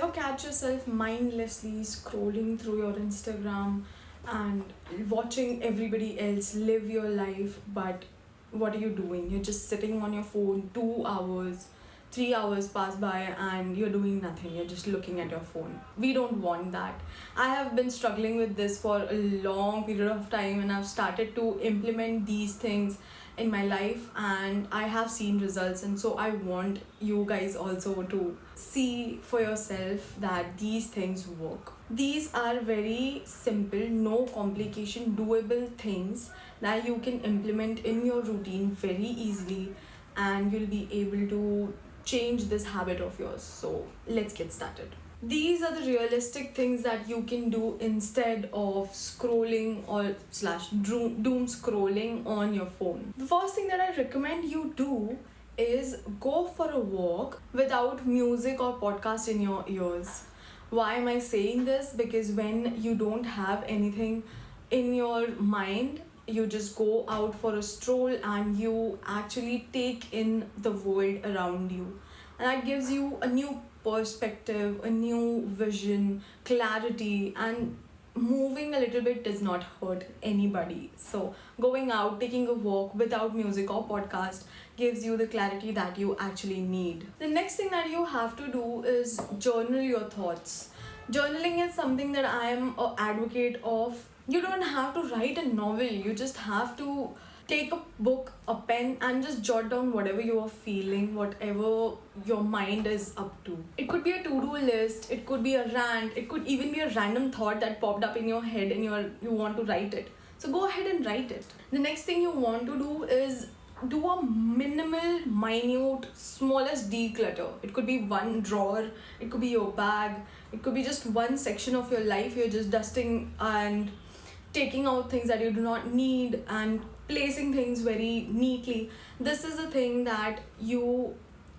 Ever catch yourself mindlessly scrolling through your Instagram and watching everybody else live your life, but what are you doing? You're just sitting on your phone 2 hours, 3 hours pass by, and you're doing nothing. You're just looking at your phone. We don't want that. I have been struggling with this for a long period of time, and I've started to implement these things in my life, and I have seen results, and so I want you guys also to see for yourself that these things work. These are very simple, no complication, doable things that you can implement in your routine very easily, and you'll be able to change this habit of yours. So let's get started. These are the realistic things that you can do instead of scrolling or slash doom scrolling on your phone. The first thing that I recommend you do is go for a walk without music or podcast in your ears. Why am I saying this? Because when you don't have anything in your mind, you just go out for a stroll and you actually take in the world around you, and that gives you a new perspective, a new vision, clarity, and moving a little bit does not hurt anybody. So going out, taking a walk without music or podcast gives you the clarity that you actually need. The next thing that you have to do is journal your thoughts. Journaling is something that I am an advocate of. You don't have to write a novel, you just have to take a book, a pen, and just jot down whatever you are feeling, whatever your mind is up to. It could be a to-do list, it could be a rant, it could even be a random thought that popped up in your head and you want to write it. So go ahead and write it. The next thing you want to do is do a minimal, minute, smallest declutter. It could be one drawer, it could be your bag, it could be just one section of your life you're just dusting and taking out things that you do not need and placing things very neatly. This is a thing that you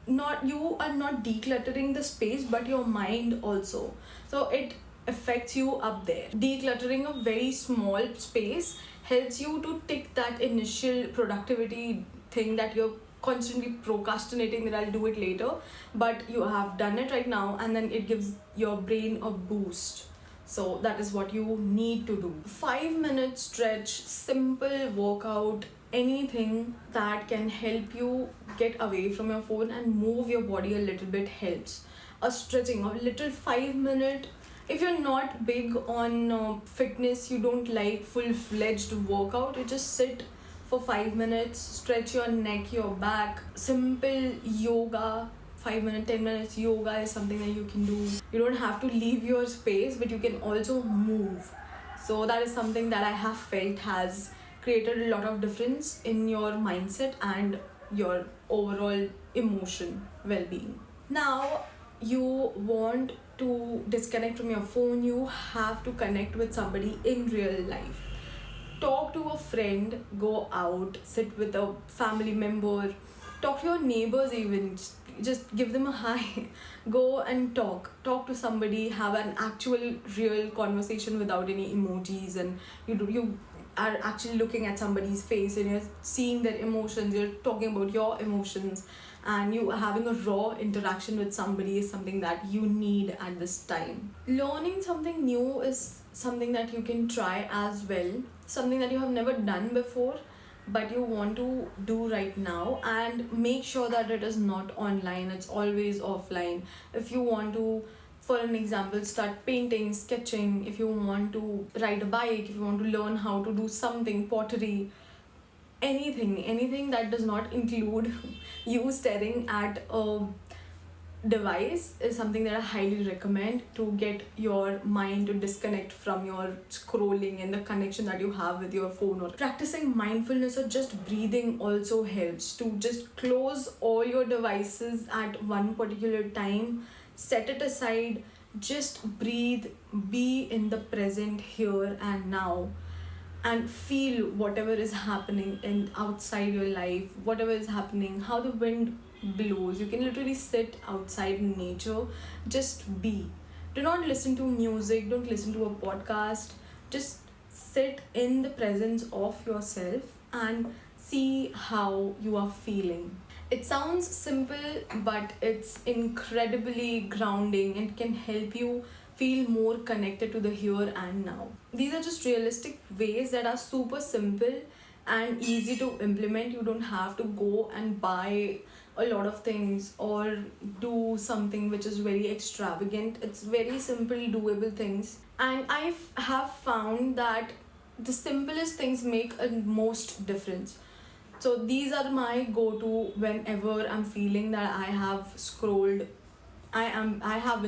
are not decluttering the space, but your mind also. So it affects you up there. Decluttering a very small space helps you to tick that initial productivity thing that you're constantly procrastinating, that I'll do it later, but you have done it right now, and then it gives your brain a boost. So that is what you need to do. 5 minute stretch, simple workout, anything that can help you get away from your phone and move your body a little bit helps. A stretching, a little 5 minute. If you're not big on fitness, you don't like full-fledged workout, you just sit for 5 minutes, stretch your neck, your back, simple yoga. 5 minutes, 10 minutes yoga is something that you can do. You don't have to leave your space, but you can also move. So that is something that I have felt has created a lot of difference in your mindset and your overall emotion well-being. Now you want to disconnect from your phone, you have to connect with somebody in real life. Talk to a friend, go out, sit with a family member, talk to your neighbors even, just give them a hi. Go and talk to somebody, have an actual real conversation without any emojis, and you are actually looking at somebody's face and you're seeing their emotions, you're talking about your emotions, and you having a raw interaction with somebody is something that you need at this time. Learning something new is something that you can try as well, something that you have never done before but you want to do right now, and make sure that it is not online, it's always offline. If you want to, for an example, start painting, sketching, if you want to ride a bike, if you want to learn how to do something, pottery, anything that does not include you staring at a device is something that I highly recommend to get your mind to disconnect from your scrolling and the connection that you have with your phone. Or practicing mindfulness or just breathing also helps to just close all your devices at one particular time, set it aside, just breathe, be in the present here and now, and feel whatever is happening in outside your life, whatever is happening, how the wind blows. You can literally sit outside in nature, just be. Do not listen to music, don't listen to a podcast, just sit in the presence of yourself and see how you are feeling. It sounds simple, but it's incredibly grounding and can help you feel more connected to the here and now. These are just realistic ways that are super simple and easy to implement. You don't have to go and buy a lot of things or do something which is very extravagant. It's very simple, doable things. And have found that the simplest things make a most difference. So these are my go-to whenever I'm feeling that I have been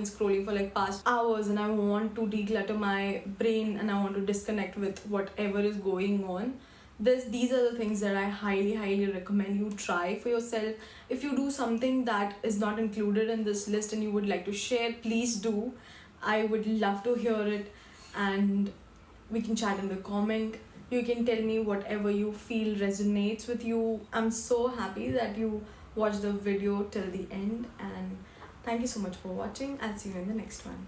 scrolling for like past hours and I want to declutter my brain and I want to disconnect with whatever is going on. These are the things that I highly recommend you try for yourself. If you do something that is not included in this list and you would like to share, please do. I would love to hear it, and we can chat in the comment. You can tell me whatever you feel resonates with you. I'm so happy that you watched the video till the end, and thank you so much for watching. I'll see you in the next one.